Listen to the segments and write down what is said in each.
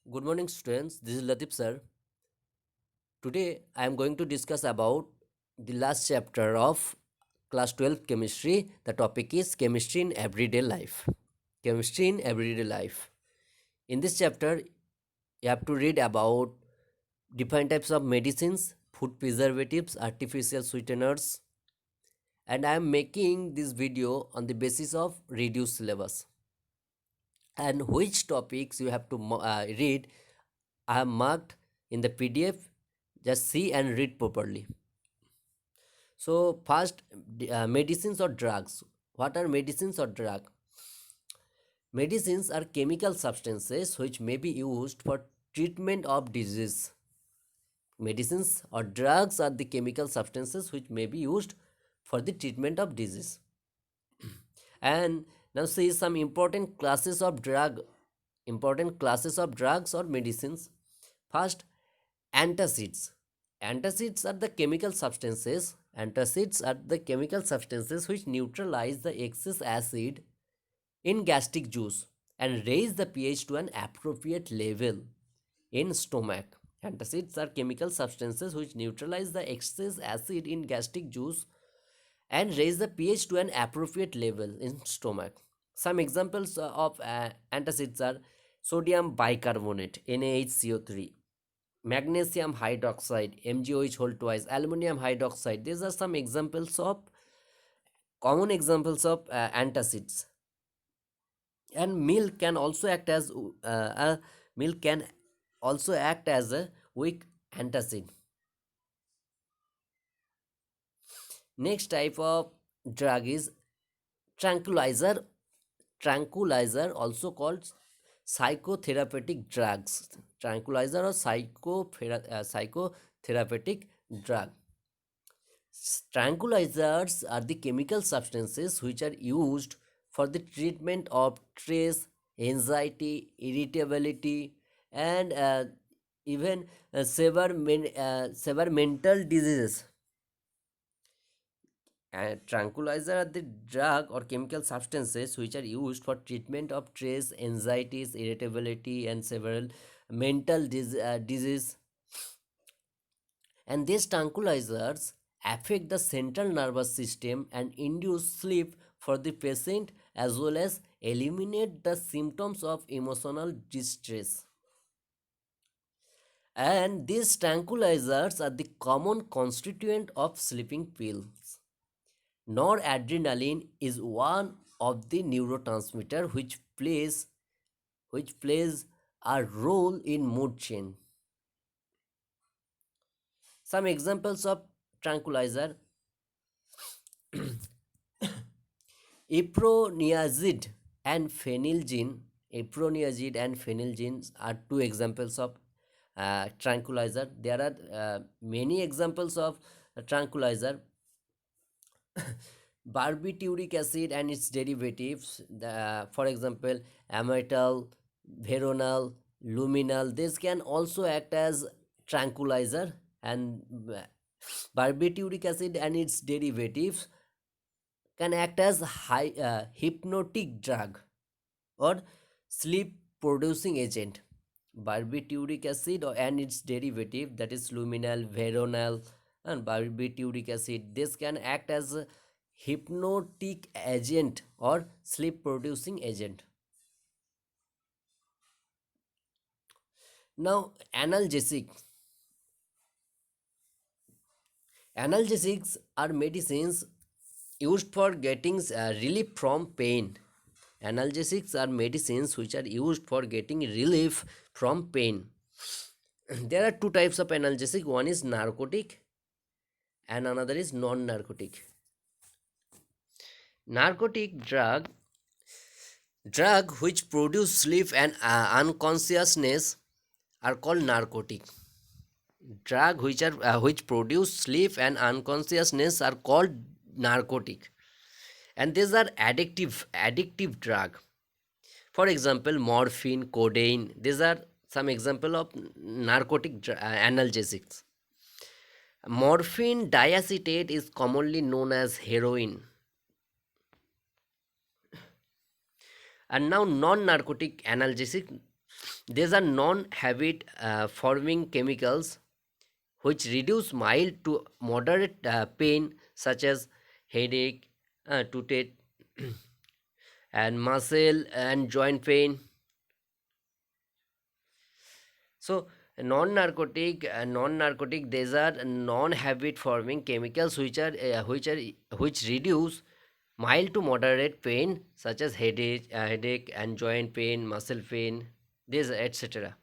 Good morning, students. This is Latif sir. Today, I am going to discuss about the last chapter of class 12 chemistry. The topic is chemistry in everyday life. Chemistry in everyday life. In this chapter, you have to read about different types of medicines, food preservatives, artificial sweeteners, and I am making this video on the basis of reduced syllabus. And which topics you have to read, I have marked in the PDF. Just see and read properly. So first, medicines or drugs. What are medicines or drug? Medicines are chemical substances which may be used for treatment of disease. Medicines or drugs are the chemical substances which may be used for the treatment of disease. And now see some important classes of drugs or medicines. First, antacids. Antacids are the chemical substances which neutralize the excess acid in gastric juice and raise the pH to an appropriate level in stomach. Antacids are chemical substances which neutralize the excess acid in gastric juice and raise the pH to an appropriate level in stomach. Some examples of antacids are sodium bicarbonate, NaHCO3, magnesium hydroxide, MgOH whole twice, aluminum hydroxide. These are some examples of common examples of antacids. And milk can also act as a weak antacid. Next type of drug is tranquilizer. Tranquilizer, also called psychotherapeutic drugs. Tranquilizer or psychotherapeutic drug. Tranquilizers are the chemical substances which are used for the treatment of stress, anxiety, irritability, and even severe mental diseases. Tranquilizer are the drug or chemical substances which are used for treatment of stress, anxieties, irritability, and several mental disease. And these tranquilizers affect the central nervous system and induce sleep for the patient as well as eliminate the symptoms of emotional distress. And these tranquilizers are the common constituent of sleeping pills. Noradrenaline is one of the neurotransmitter which plays a role in mood change. Some examples of tranquilizer: Iproniazid and phenylgine. Iproniazid and phenylgine are two examples of tranquilizer. There are many examples of tranquilizer. Barbituric acid and its derivatives, for example, amytal, veronal, luminal. This can also act as tranquilizer, and barbituric acid and its derivatives can act as hypnotic drug or sleep producing agent. Barbituric acid and its derivative, that is luminal, veronal, and barbituric acid, this can act as a hypnotic agent or sleep producing agent. Now, analgesics are medicines used for getting relief from pain. Analgesics are medicines which are used for getting relief from pain. There are two types of analgesic. One is narcotic and another is non-narcotic. Narcotic drug which produce sleep and unconsciousness are called narcotic. Drug which produce sleep and unconsciousness are called narcotic, and these are addictive drug. For example, morphine, codeine. These are some example of narcotic analgesics. Morphine diacetate is commonly known as heroin. And now non-narcotic analgesic. These are non-habit forming chemicals which reduce mild to moderate pain such as headache, toothache, and muscle and joint pain. So non-narcotic, these are non-habit forming chemicals which reduce mild to moderate pain such as headache and joint pain, muscle pain, this etc.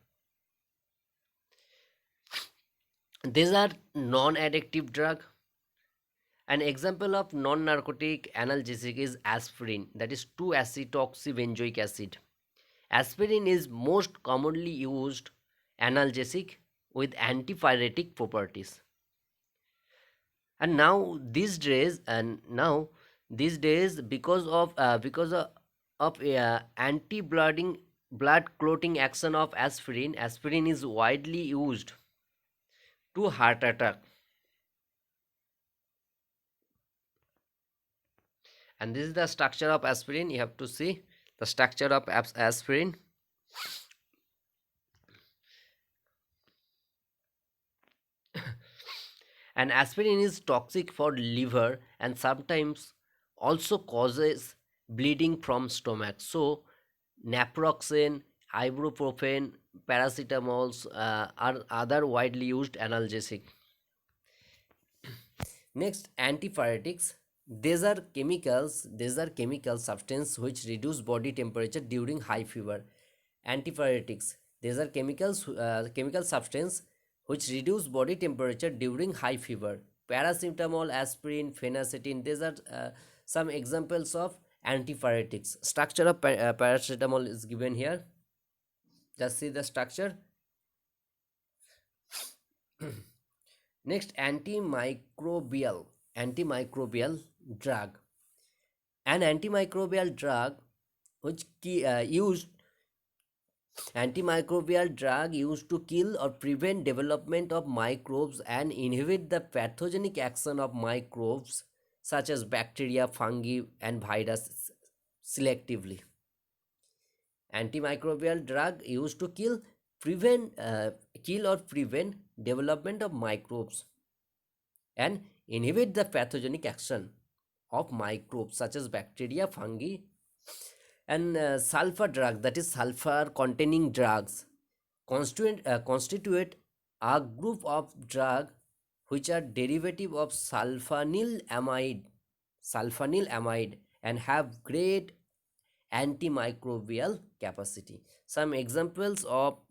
These are non-addictive drug. An example of non-narcotic analgesic is aspirin, that is 2-acetoxybenzoic acid. Aspirin is most commonly used analgesic with antipyretic properties. And now these days because of anti-blooding blood clotting action of aspirin is widely used to heart attack. And this is the structure of aspirin. You have to see the structure of aspirin. And aspirin is toxic for liver and sometimes also causes bleeding from stomach. So naproxen, ibuprofen, paracetamols are other widely used analgesic. Next, antipyretics. These are chemical substance which reduce body temperature during high fever. Antipyretics. These are chemical substance which reduce body temperature during high fever. Paracetamol, aspirin, phenacetin. These are some examples of antipyretics. Structure of paracetamol is given here. Just see the structure. Next, antimicrobial drug. An antimicrobial drug which used antimicrobial drug used to kill or prevent development of microbes and inhibit the pathogenic action of microbes such as bacteria, fungi, and virus selectively. Antimicrobial drug used to kill or prevent development of microbes and inhibit the pathogenic action of microbes such as bacteria, fungi, and sulfur drug, that is sulfur containing drugs, constitute a group of drug which are derivative of sulfanylamide and have great antimicrobial capacity. Some examples of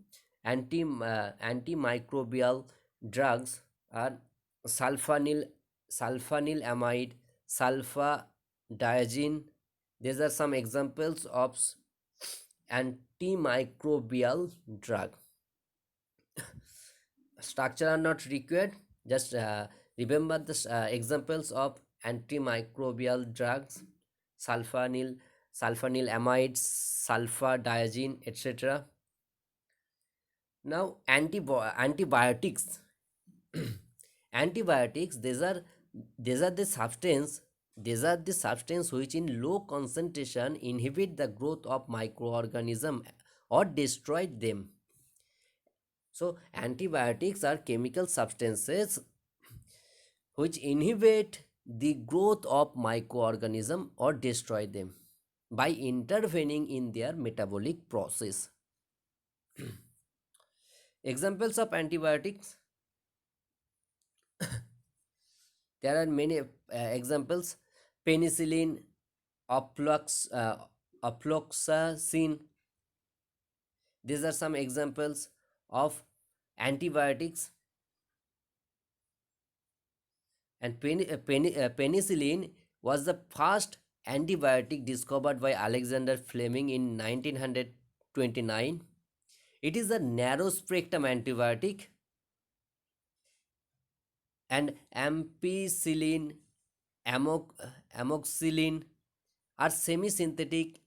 antimicrobial drugs are sulfanyl sulfanylamide, sulfadiazine. These are some examples of antimicrobial drug. Structure are not required. Just remember the examples of antimicrobial drugs: sulfanyl, sulfanylamide, sulfadiazine, etc. Now, antibiotics. Antibiotics. These are the substance which in low concentration inhibit the growth of microorganism or destroy them. So antibiotics are chemical substances which inhibit the growth of microorganism or destroy them by intervening in their metabolic process. Examples of antibiotics: there are many examples: penicillin, ofloxacin. These are some examples of antibiotics. And penicillin was the first antibiotic discovered by Alexander Fleming in 1929. It is a narrow spectrum antibiotic. And ampicillin, amoxicillin are semi-synthetic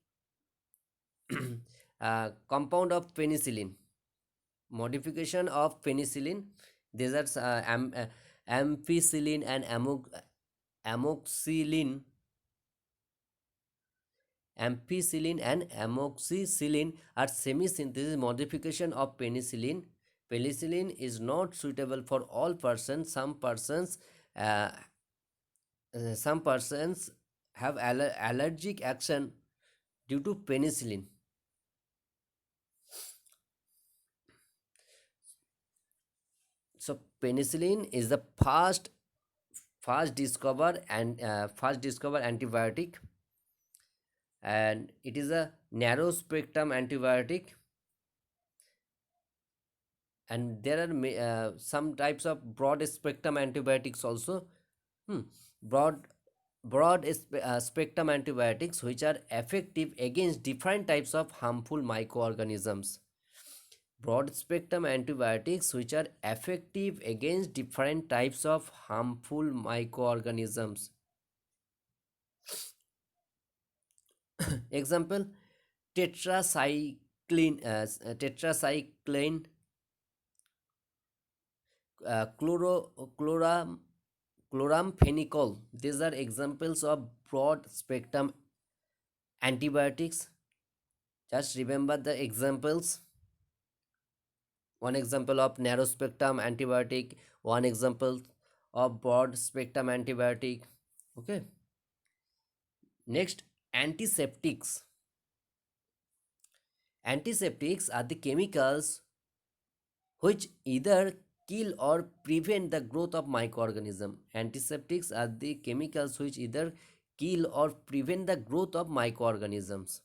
compound of penicillin, modification of penicillin. These are ampicillin and amoxicillin ampicillin and amoxicillin are semi-synthesis modification of penicillin. Penicillin is not suitable for all persons. Uh, some persons have allergic action due to penicillin. So penicillin is the fast discover and fast discover antibiotic, and it is a narrow spectrum antibiotic, and there are some types of broad spectrum antibiotics also. Hmm. broad spectrum antibiotics which are effective against different types of harmful microorganisms. Broad spectrum antibiotics which are effective against different types of harmful microorganisms. Example: tetracycline, chloramphenicol. These are examples of broad spectrum antibiotics. Just remember the examples. One example of narrow spectrum antibiotic, one example of broad spectrum antibiotic. Okay. Next, antiseptics. Antiseptics are the chemicals which either kill or prevent the growth of microorganism. Antiseptics are the chemicals which either kill or prevent the growth of microorganisms.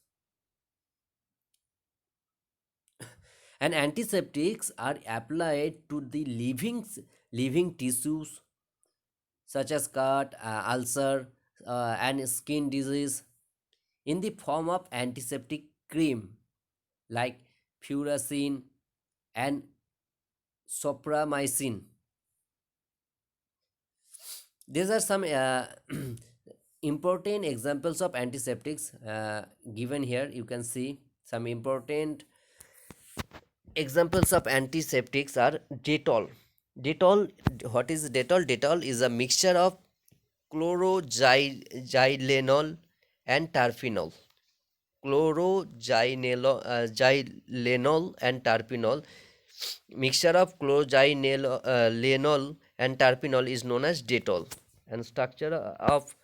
And antiseptics are applied to the living tissues such as cut, ulcer, and skin disease in the form of antiseptic cream like furacin and sopramycin. These are some important examples of antiseptics given here. You can see some important examples of antiseptics are Dettol. Dettol, what is Dettol? Dettol is a mixture of chloroxylenol and terphenol. Chloroxylenol and terphenol. Mixture of chloroxylenol and terphenol is known as Dettol. And structure of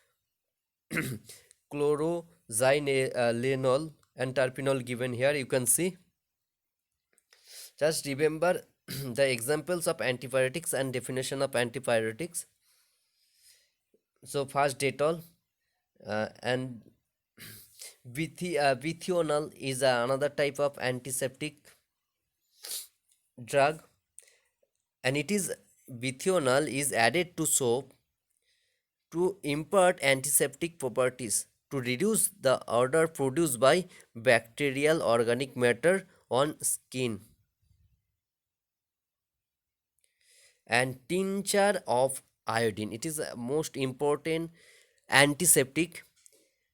chloroxylenol and terphenol given here. You can see. Just remember the examples of antipyretics and definition of antipyretics. So first Dettol, and Vithionol is another type of antiseptic drug, and it is Vithionol is added to soap to impart antiseptic properties to reduce the odor produced by bacterial organic matter on skin. And tincture of iodine, it is a most important antiseptic.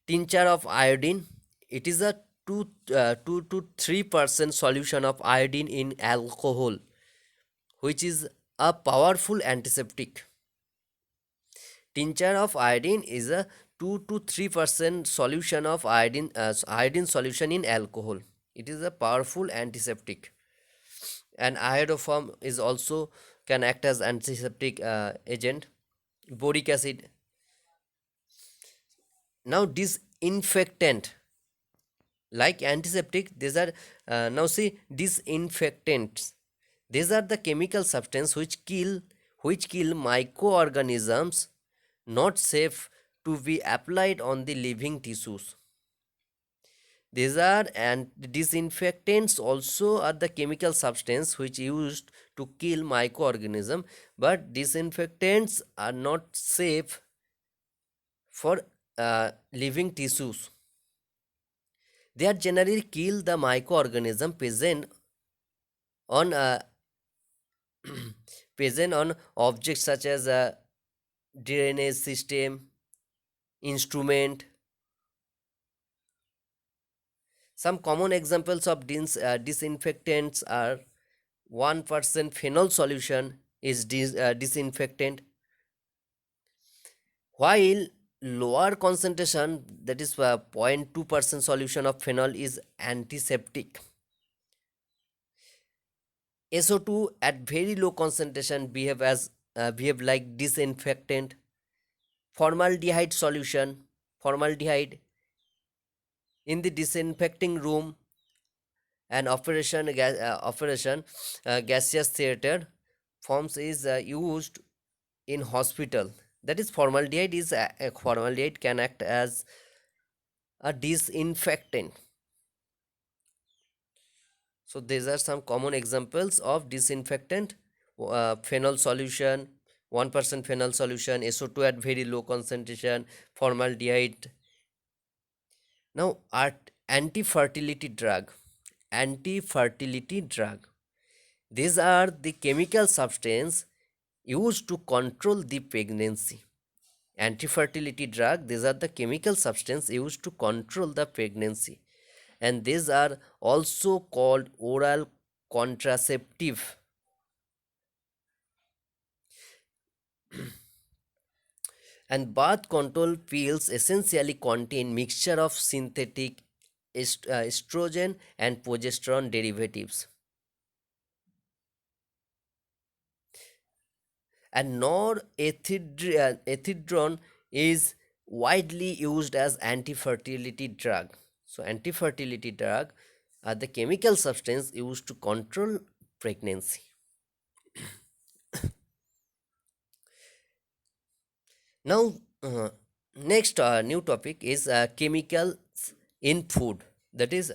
Tincture of iodine, it is a 2 to 3% solution of iodine in alcohol, which is a powerful antiseptic. Tincture of iodine is a 2 to 3% solution of iodine solution in alcohol. It is a powerful antiseptic. And iodoform is also can act as antiseptic agent. Boric acid. Now disinfectant, like antiseptic, these are now see disinfectants. These are the chemical substance which kill microorganisms not safe to be applied on the living tissues. These are, and disinfectants also are the chemical substance which used to kill microorganism, but disinfectants are not safe for living tissues. They are generally kill the microorganism present on present on objects such as a drainage system, instrument. Some common examples of disinfectants are 1% phenol solution is disinfectant, while lower concentration, that is 0.2% solution of phenol is antiseptic. SO2 at very low concentration behave like disinfectant. Formaldehyde solution, formaldehyde in the disinfecting room and operation gaseous theater forms is used in hospital. That is formaldehyde can act as a disinfectant. So these are some common examples of disinfectant: phenol solution, 1% phenol solution, SO2 at very low concentration, formaldehyde. Now, anti-fertility drug. Anti-fertility drug. These are the chemical substance used to control the pregnancy. Anti-fertility drug. These are the chemical substance used to control the pregnancy, and these are also called oral contraceptive. And birth control pills essentially contain mixture of synthetic estrogen and progesterone derivatives. And norethindrone is widely used as anti-fertility drug. So anti-fertility drug are the chemical substance used to control pregnancy. Now, next new topic is chemicals in food. That is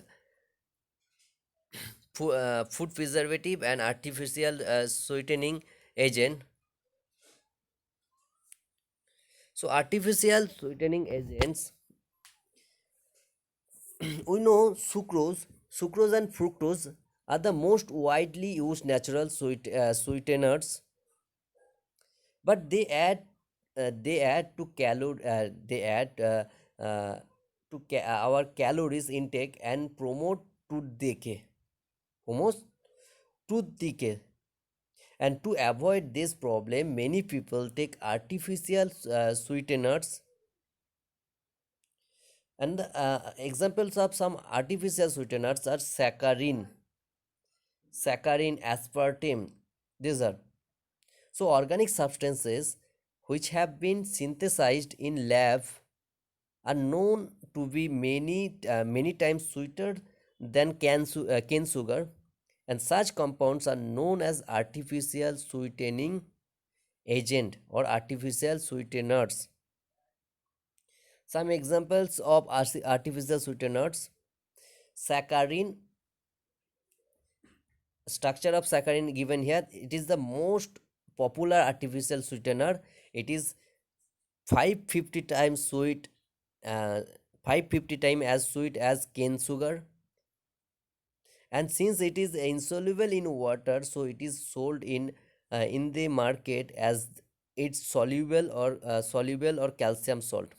food preservative and artificial sweetening agent. So artificial sweetening agents, we know sucrose and fructose are the most widely used natural sweeteners, but they add to they add to our calories intake and promote tooth decay, almost tooth decay. And to avoid this problem, many people take artificial sweeteners. And examples of some artificial sweeteners are saccharin, aspartame. These are so organic substances which have been synthesized in lab are known to be many times sweeter than cane sugar, and such compounds are known as artificial sweetening agent or artificial sweeteners. Some examples of artificial sweeteners: saccharin. Structure of saccharin given here. It is the most popular artificial sweetener. It is 550 times sweet, uh, 550 times as sweet as cane sugar. And since it is insoluble in water, so it is sold in the market as it's soluble or calcium salt.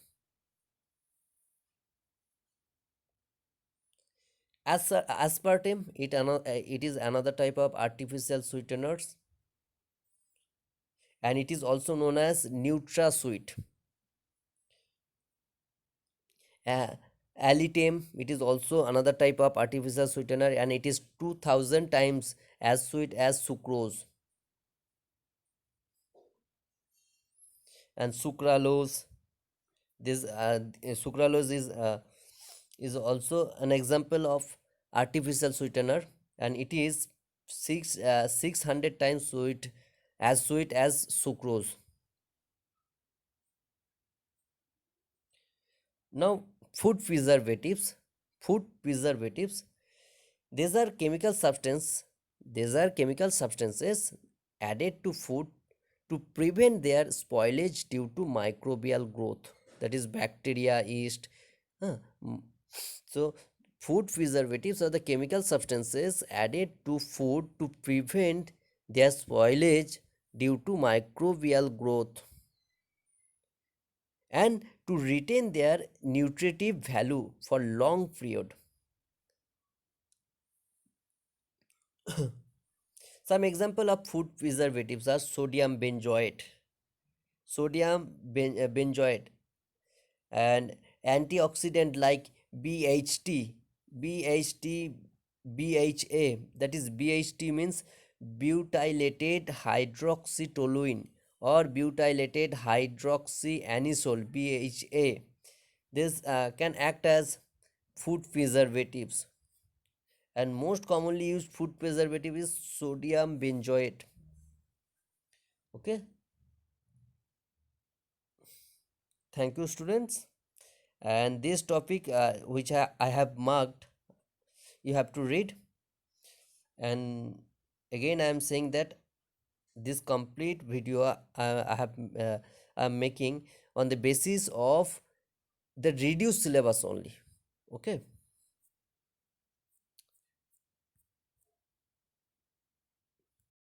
Aspartame, it is another type of artificial sweeteners, and it is also known as NutraSweet. Uh, Alitame, it is also another type of artificial sweetener, and it is 2000 times as sweet as sucrose. And sucralose, this sucralose is also an example of artificial sweetener, and it is 600 times sweet as sucrose. Now, food preservatives, these are chemical substances added to food to prevent their spoilage due to microbial growth, that is bacteria, yeast. huh, mm. So food preservatives are the chemical substances added to food to prevent their spoilage due to microbial growth and to retain their nutritive value for long period. Some example of food preservatives are sodium benzoate. Benzoate. and antioxidant like BHT, BHT, BHA, that is BHT means butylated hydroxytoluene or butylated hydroxyanisole, BHA. This can act as food preservatives, and most commonly used food preservative is sodium benzoate. Okay, thank you students. And this topic which I have marked, you have to read. And again I am saying that this complete video I have I'm making on the basis of the reduced syllabus only. Okay,